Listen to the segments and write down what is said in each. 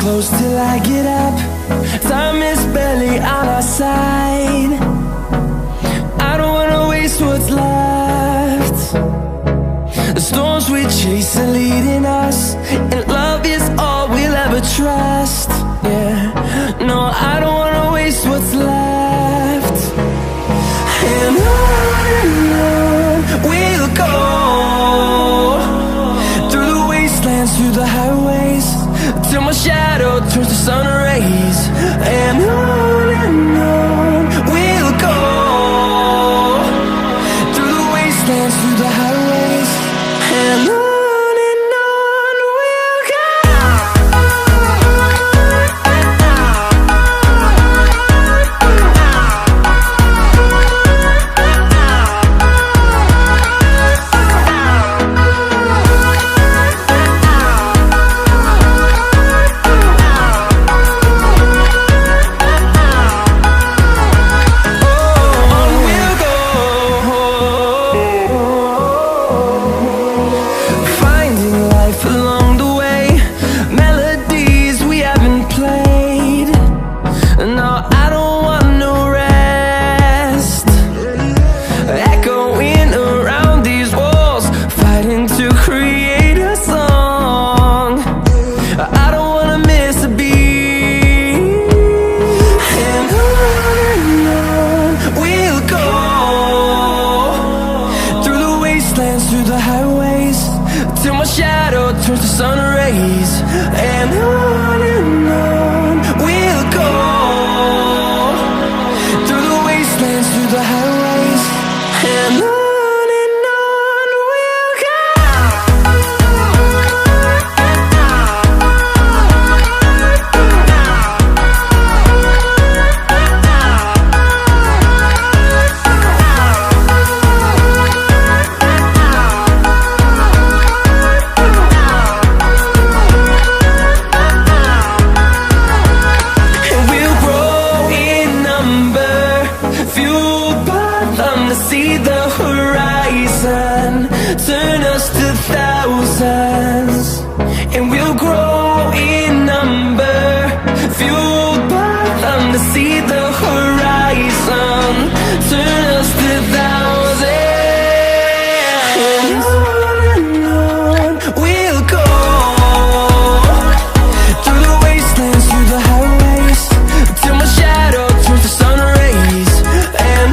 close till I get up. Time is barely on our side. I don't wanna waste what's left. The storms we chase are leading us, and love is all we'll ever trust. Yeah, no, I don't wanna waste what's left. And on we'll go, through the wastelands, through the highways, till my shadow turns to sun rays. And on we'll go, through the wastelands, through the highways, and on we'll go. Through the highways, till my shadow turns to sun rays. And on we'll go, through the wastelands, through the highways, and on we'll go. See the horizon turn us to thousands, and we'll grow in number, fueled by them to see the horizon turn us to thousands. And on we'll go, through the wastelands, through the highways, till my shadow turns to sun rays. And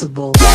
invincible.